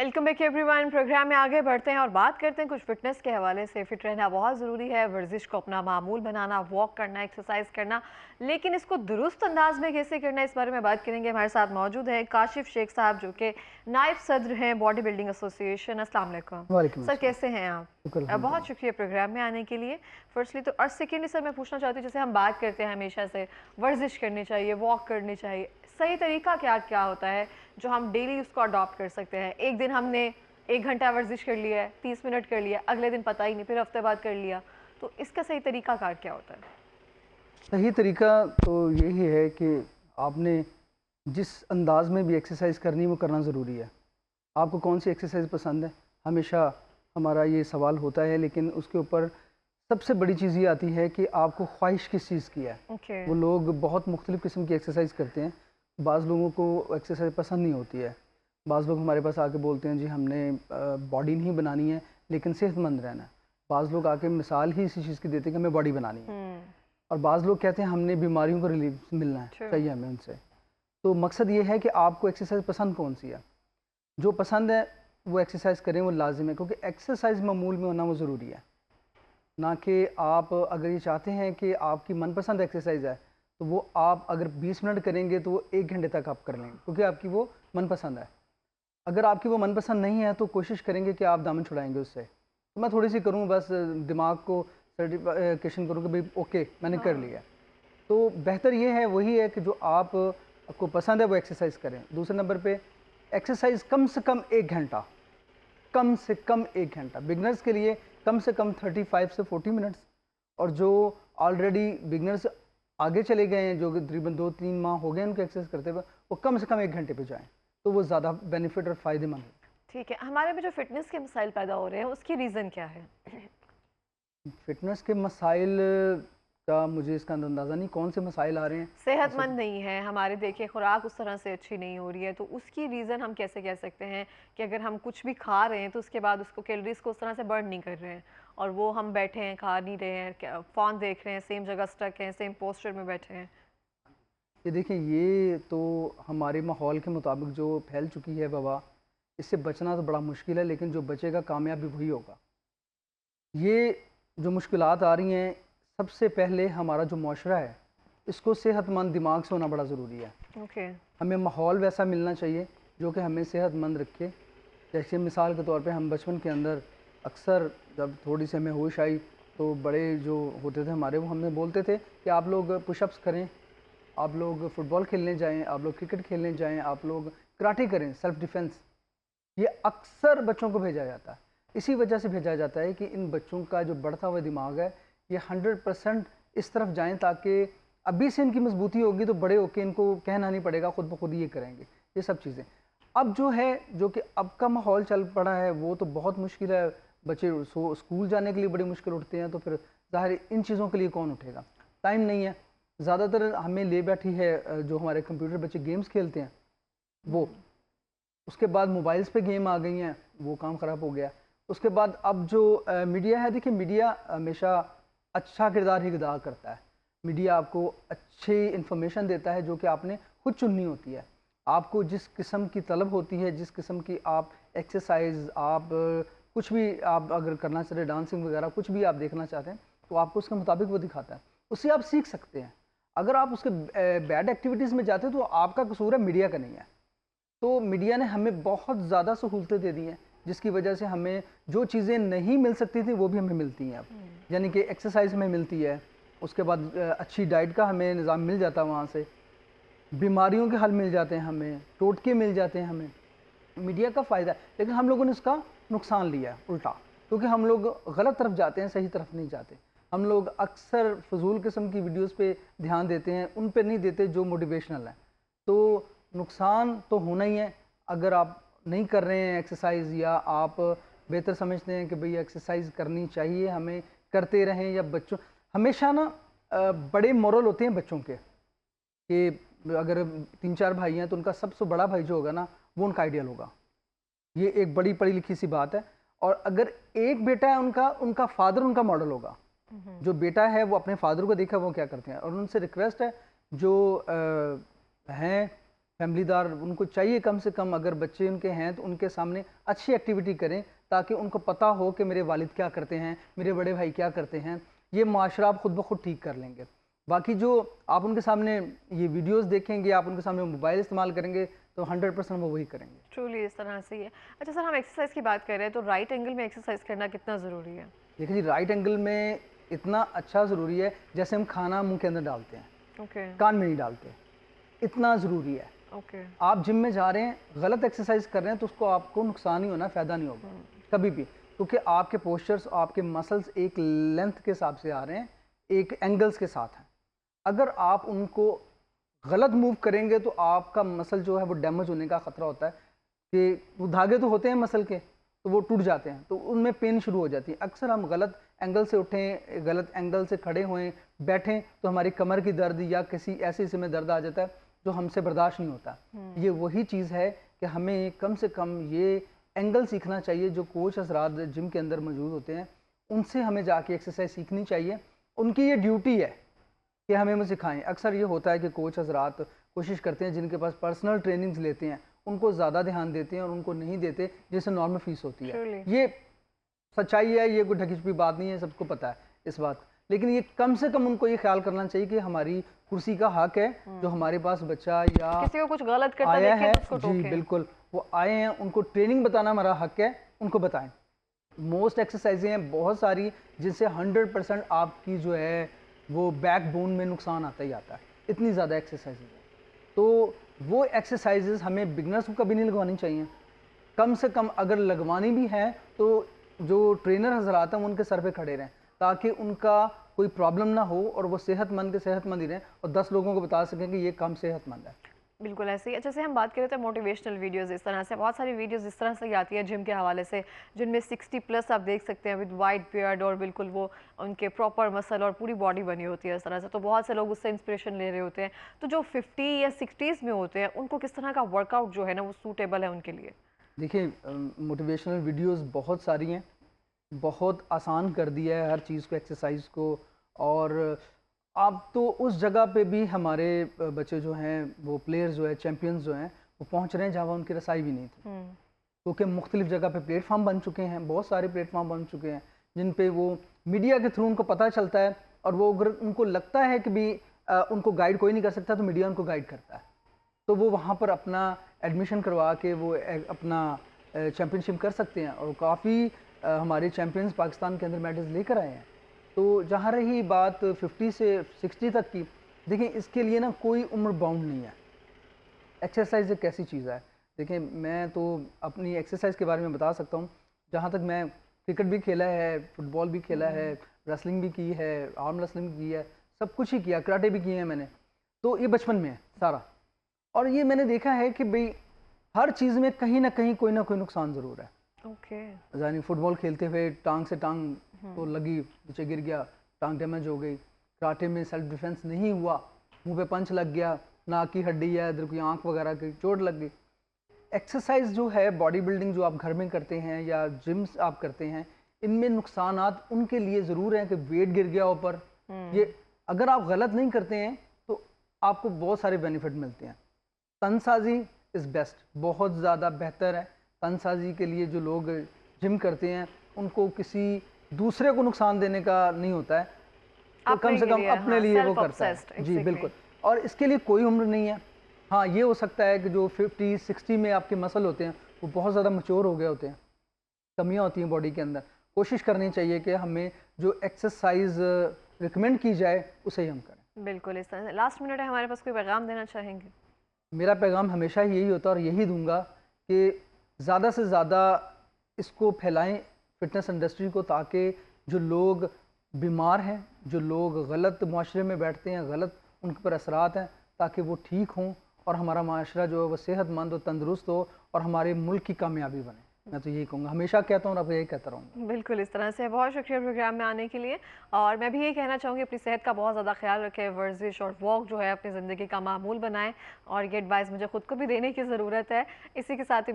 Welcome back everyone. Programme में आगे बढ़ते हैं और बात करते हैं कुछ फिटनेस के हवाले से। फिट रहना बहुत ज़रूरी है, वर्जिश को अपना मामूल बनाना, वॉक करना, एक्सरसाइज करना, लेकिन इसको दुरुस्त अंदाज में कैसे करना है इस बारे में बात करेंगे। हमारे साथ मौजूद हैं काशिफ शेख साहब जो कि नायब सदर हैं बॉडी बिल्डिंग एसोसिएशन। अस्सलाम वालेकुम वालेकुम सर, अस्सलाम। कैसे हैं आप? शुक्र बहुत अल्हम्दुलिल्लाह। शुक्रिया प्रोग्राम में आने के लिए फर्स्टली। तो और सेकेंडली सर मैं पूछना चाहती हूँ, जैसे हम बात करते हैं हमेशा से वर्जिश करनी चाहिए, वॉक करनी चाहिए, सही तरीका क्या क्या होता है जो हम डेली उसको अडॉप्ट कर सकते हैं? एक दिन हमने 1 घंटा वर्जिश कर लिया है, 30 मिनट कर लिया, अगले दिन पता ही नहीं, फिर हफ्ते बाद कर लिया, तो इसका सही तरीका कार क्या होता है? सही तरीका तो यही है कि आपने जिस अंदाज में भी एक्सरसाइज करनी है वो करना ज़रूरी है। आपको कौन सी एक्सरसाइज पसंद है, हमेशा हमारा ये सवाल होता है, लेकिन उसके ऊपर सबसे बड़ी चीज़ ये आती है कि आपको ख्वाहिश किस चीज़ की है। ओके। वो लोग बहुत मुख्तलिफ़ किस्म की एक्सरसाइज करते हैं। बाज़ लोगों को एक्सरसाइज पसंद नहीं होती है। बाज़ लोग हमारे पास आके बोलते हैं जी हमने बॉडी नहीं बनानी है लेकिन सेहतमंद रहना है। बाज़ लोग आके मिसाल ही इसी चीज़ की देते हैं कि हमें बॉडी बनानी है। और बाज़ लोग कहते हैं हमने बीमारियों को रिलीफ मिलना है, चाहिए हमें उनसे। तो मकसद ये है कि आपको एक्सरसाइज पसंद कौन सी है, जो पसंद है वो एक्सरसाइज करें, वो लाजिम है, क्योंकि एक्सरसाइज मामूल में होना वो ज़रूरी है। ना कि आप अगर ये चाहते हैं कि आपकी मनपसंद एक्सरसाइज है तो वो आप अगर 20 मिनट करेंगे तो वो 1 घंटे तक आप कर लेंगे, क्योंकि आपकी वो मनपसंद है। अगर आपकी वो मनपसंद नहीं है तो कोशिश करेंगे कि आप दामन छुड़ाएंगे उससे। तो मैं थोड़ी सी करूँ, बस दिमाग को सर्टिफिकेशन करूँ कि भाई ओके मैंने कर लिया। तो बेहतर ये है, वही है कि जो आपको पसंद है वो एक्सरसाइज करें। दूसरे नंबर पे एक्सरसाइज कम से कम 1 घंटा, कम से कम 1 घंटा बिगनर्स के लिए, कम से कम 35 से 40 मिनट्स। और जो ऑलरेडी बिगनर्स आगे चले गए हैं, जो तकरीबन 2-3 माह हो गए उनके एक्सरसाइज करते हुए, वो कम से कम 1 घंटे पे जाएं, तो वो ज़्यादा बेनिफिट और फ़ायदेमंद है। ठीक है, हमारे में जो फिटनेस के मसाइल पैदा हो रहे हैं उसकी रीज़न क्या है? फिटनेस के मसाइल का मुझे इसका अंदाज़ा नहीं, कौन से मसाइल आ रहे हैं ऐसे। सेहतमंद नहीं है हमारे, देखिए खुराक उस तरह से अच्छी नहीं हो रही है, तो उसकी रीज़न हम कैसे कह सकते हैं कि अगर हम कुछ भी खा रहे हैं तो उसके बाद उसको कैलोरीज को उस तरह से बर्न नहीं कर रहे हैं, और वो हम बैठे हैं खा नहीं रहे हैं, फ़ोन देख रहे हैं, सेम जगह स्टक हैं, सेम पोस्चर में बैठे हैं। ये देखें, ये तो हमारे माहौल के मुताबिक जो फैल चुकी है वबा, इससे बचना तो बड़ा मुश्किल है, लेकिन जो बचेगा कामयाब भी वही होगा। ये जो मुश्किलात आ रही हैं, सबसे पहले हमारा जो मुआशरा है इसको सेहतमंद दिमाग से होना बड़ा ज़रूरी है। ओके। हमें माहौल वैसा मिलना चाहिए जो कि हमें सेहतमंद रखे। जैसे मिसाल के तौर पे हम बचपन के अंदर अक्सर जब थोड़ी सी हमें होश आई तो बड़े जो होते थे हमारे, वो हमें बोलते थे कि आप लोग पुशअप्स करें, आप लोग फुटबॉल खेलने जाएं, आप लोग क्रिकेट खेलने जाएं, आप लोग कराटे करें, सेल्फ डिफेंस। ये अक्सर बच्चों को भेजा जाता है। इसी वजह से भेजा जाता है कि इन बच्चों का जो बढ़ता हुआ दिमाग है ये 100% इस तरफ जाएं, ताकि अभी से इनकी मजबूती होगी तो बड़े होकर इनको कहना नहीं पड़ेगा, खुद ब खुद ये करेंगे ये सब चीज़ें। अब जो है, जो कि अब का माहौल चल पड़ा है, वो तो बहुत मुश्किल है। बच्चे स्कूल जाने के लिए बड़ी मुश्किल उठते हैं, तो फिर ज़ाहिर इन चीज़ों के लिए कौन उठेगा, टाइम नहीं है। ज़्यादातर हमें ले बैठी है जो हमारे कंप्यूटर बच्चे गेम्स खेलते हैं वो, उसके बाद मोबाइल्स पे गेम आ गई हैं, वो काम ख़राब हो गया। उसके बाद अब जो मीडिया है, देखिए मीडिया हमेशा अच्छा किरदार ही अदा करता है। मीडिया आपको अच्छी इन्फॉर्मेशन देता है जो कि आपने खुद चुननी होती है। आपको जिस किस्म की तलब होती है, जिस किस्म की आप एक्सरसाइज, आप कुछ भी आप अगर करना चाहते हैं, डांसिंग वगैरह कुछ भी आप देखना चाहते हैं, तो आपको उसके मुताबिक वो दिखाता है, उससे आप सीख सकते हैं। अगर आप उसके बैड एक्टिविटीज़ में जाते हैं तो आपका कसूर है, मीडिया का नहीं है। तो मीडिया ने हमें बहुत ज़्यादा सहूलतें दे दी हैं, जिसकी वजह से हमें जो चीज़ें नहीं मिल सकती थी वो भी हमें मिलती हैं अब। यानी कि एक्सरसाइज हमें मिलती है, उसके बाद अच्छी डाइट का हमें निज़ाम मिल जाता है, वहाँ से बीमारियों के हल मिल जाते हैं, हमें टोटके मिल जाते हैं। हमें मीडिया का फ़ायदा है, लेकिन हम लोगों ने इसका नुकसान लिया है उल्टा, क्योंकि हम लोग गलत तरफ जाते हैं, सही तरफ नहीं जाते। हम लोग अक्सर फजूल किस्म की वीडियोस पे ध्यान देते हैं, उन पे नहीं देते जो मोटिवेशनल है। तो नुकसान तो होना ही है। अगर आप नहीं कर रहे हैं एक्सरसाइज, या आप बेहतर समझते हैं कि भई एक्सरसाइज करनी चाहिए, हमें करते रहें, या बच्चों हमेशा ना बड़े मोरल होते हैं बच्चों के, कि अगर 3-4 भाई हैं तो उनका सबसे बड़ा भाई जो होगा ना, वो उनका आइडियल होगा। ये एक बड़ी पढ़ी लिखी सी बात है। और अगर एक बेटा है उनका, उनका फादर उनका मॉडल होगा। जो बेटा है वो अपने फादर को देखा वो क्या करते हैं। और उनसे रिक्वेस्ट है जो हैं फैमिलीदार, उनको चाहिए कम से कम अगर बच्चे उनके हैं तो उनके सामने अच्छी एक्टिविटी करें, ताकि उनको पता हो कि मेरे वालिद क्या करते हैं, मेरे बड़े भाई क्या करते हैं। ये माशरा आप खुद ब खुद ठीक कर लेंगे। बाकी जो आप उनके सामने ये वीडियोस देखेंगे, आप उनके सामने मोबाइल इस्तेमाल करेंगे, तो 100% वो वही करेंगे। ट्रूली इस तरह से ही है। अच्छा सर, हम एक्सरसाइज की बात कर रहे हैं, तो राइट एंगल में एक्सरसाइज करना कितना ज़रूरी है? देखिए जी, राइट एंगल में इतना अच्छा ज़रूरी है जैसे हम खाना मुंह के अंदर डालते हैं, ओके कान में नहीं डालते, इतना ज़रूरी है। ओके। आप जिम में जा रहे हैं, गलत एक्सरसाइज कर रहे हैं, तो उसको आपको नुकसान ही होना, फ़ायदा नहीं होगा कभी भी, क्योंकि आपके पोस्चर्स, आपके मसल्स एक लेंथ के हिसाब से आ रहे हैं, एक एंगल्स के साथ हैं। अगर आप उनको गलत मूव करेंगे तो आपका मसल जो है वो डैमेज होने का ख़तरा होता है, कि वो धागे तो होते हैं मसल के, तो वो टूट जाते हैं, तो उनमें पेन शुरू हो जाती है। अक्सर हम गलत एंगल से उठें, गलत एंगल से खड़े हुए बैठें, तो हमारी कमर की दर्द या किसी ऐसे हिस्से में दर्द आ जाता है जो हमसे बर्दाश्त नहीं होता। ये वही चीज़ है कि हमें कम से कम ये एंगल सीखना चाहिए। जो कोच हजरात जिम के अंदर मौजूद होते हैं, उनसे हमें जाके एक्सरसाइज सीखनी चाहिए। उनकी ये ड्यूटी है कि हमें वो सिखाएं। अक्सर ये होता है कि कोच हजरात कोशिश करते हैं, जिनके पास पर्सनल ट्रेनिंग्स लेते हैं, उनको ज़्यादा ध्यान देते हैं और उनको नहीं देते जैसे नॉर्मल फीस होती है। Surely. ये सच्चाई है, ये कोई ढकी छुपी बात नहीं है, सबको पता है इस बात। लेकिन ये कम से कम उनको ये ख्याल करना चाहिए कि हमारी कुर्सी का हक है, जो हमारे पास बच्चा या किसी को कुछ गलत करता आया देखें है, तो उसको जी टोकें। बिल्कुल, वो आए हैं, उनको ट्रेनिंग बताना हमारा हक है, उनको बताएं। मोस्ट एक्सरसाइजें हैं बहुत सारी जिनसे 100% आपकी जो है वो बैकबोन में नुकसान आता ही आता है, इतनी ज़्यादा एक्सरसाइजेज हैं। तो वो एक्सरसाइजेज हमें बिगनर्स को कभी नहीं लगवानी चाहिए। कम से कम अगर लगवानी भी है तो जो ट्रेनर हजरात हैं वो उनके सर पे खड़े रहें, ताकि उनका कोई प्रॉब्लम ना हो और वो सेहतमंद के सेहतमंद ही रहें और 10 लोगों को बता सकें कि ये काम सेहतमंद है। बिल्कुल ऐसे ही। जैसे हम बात कर रहे थे मोटिवेशनल वीडियोस, इस तरह से बहुत सारी वीडियोस इस तरह से आती है जिम के हवाले से, जिनमें 60+ आप देख सकते हैं विद वाइट बियर्ड, और बिल्कुल वो उनके प्रॉपर मसल और पूरी बॉडी बनी होती है इस तरह से। तो बहुत से लोग उससे इंस्पिरेशन ले रहे होते हैं। तो जो 50 या 60s में होते हैं, उनको किस तरह का वर्कआउट जो है ना वो सूटेबल है उनके लिए? देखिए, मोटिवेशनल वीडियोस बहुत सारी हैं, बहुत आसान कर दिया है हर चीज़ को, एक्सरसाइज को। और अब तो उस जगह पे भी हमारे बच्चे जो हैं, वो प्लेयर्स जो है, चैम्पियंस जो हैं, वो पहुंच रहे हैं जहाँ उनकी रसाई भी नहीं थी, क्योंकि मुख्तलिफ जगह पे प्लेटफॉर्म बन चुके हैं, बहुत सारे प्लेटफॉर्म बन चुके हैं जिन पे वो मीडिया के थ्रू उनको पता चलता है। और वो अगर उनको लगता है कि भी उनको गाइड कोई नहीं कर सकता, तो मीडिया उनको गाइड करता है, तो वो वहाँ पर अपना एडमिशन करवा के वो अपना चैम्पियनशिप कर सकते हैं। और काफ़ी हमारे चैम्पियंस पाकिस्तान के अंदर मेडल्स लेकर आए हैं। तो जहाँ रही बात 50 से 60 तक की, देखिए इसके लिए ना कोई उम्र बाउंड नहीं है। एक्सरसाइज एक ऐसी चीज़ है, देखिए मैं तो अपनी एक्सरसाइज के बारे में बता सकता हूँ। जहाँ तक मैं क्रिकेट भी खेला है, फुटबॉल भी खेला है, रेसलिंग भी की है, आर्म रेसलिंग भी की है, सब कुछ ही किया, कराटे भी किए हैं मैंने। तो ये बचपन में है सारा। और ये मैंने देखा है कि भाई हर चीज़ में कहीं ना कहीं कोई ना कोई नुकसान ज़रूर है। ओके। यानी फुटबॉल खेलते हुए टांग से टांग तो लगी, नीचे गिर गया, टांग डैमेज हो गई। कराटे में सेल्फ डिफेंस नहीं हुआ, मुंह पे पंच लग गया, नाक की हड्डी है, इधर की आंख वगैरह की चोट लग गई। एक्सरसाइज जो है, बॉडी बिल्डिंग जो आप घर में करते हैं या जिम्स आप करते हैं, इनमें नुकसानात उनके लिए ज़रूर हैं कि वेट गिर गया ऊपर। ये अगर आप गलत नहीं करते हैं तो आपको बहुत सारे बेनिफिट मिलते हैं। तनसाजी इज़ बेस्ट, बहुत ज़्यादा बेहतर है। तनसाजी के लिए जो लोग जिम करते हैं, उनको किसी दूसरे को नुकसान देने का नहीं होता है, तो कम से कम अपने लिए वो करता है। जी बिल्कुल। और इसके लिए कोई उम्र नहीं है। हाँ, ये हो सकता है कि जो 50-60 में आपके मसल होते हैं वो बहुत ज़्यादा मैच्योर हो गए होते हैं, कमियाँ होती हैं बॉडी के अंदर। कोशिश करनी चाहिए कि हमें जो एक्सरसाइज रिकमेंड की जाए उसे ही हम करें। बिल्कुल इस तरह से। लास्ट मिनट है हमारे पास, कोई पैगाम देना चाहेंगे? मेरा पैगाम हमेशा यही होता है और यही दूंगा कि ज़्यादा से ज़्यादा इसको फैलाएं फ़िटनेस इंडस्ट्री को, ताकि जो लोग बीमार हैं, जो लोग गलत माशरे में बैठते हैं, गलत उनके पर असरात हैं, ताकि वो ठीक हों और हमारा माशरा जो है वो सेहतमंद और तंदुरुस्त हो और हमारे मुल्क की कामयाबी बने। मैं तो यही कहूँगा, हमेशा कहता हूँ और अब यही कहता रहूँगा। बिल्कुल इस तरह से। बहुत शुक्रिया प्रोग्राम में आने के लिए। और मैं भी ये कहना चाहूँगी, अपनी सेहत का बहुत ज़्यादा ख्याल रखें, वर्जिश और वॉक जो है अपनी ज़िंदगी का मामूल बनाएं। और ये एडवाइस मुझे खुद को भी देने की ज़रूरत है। इसी के साथ ही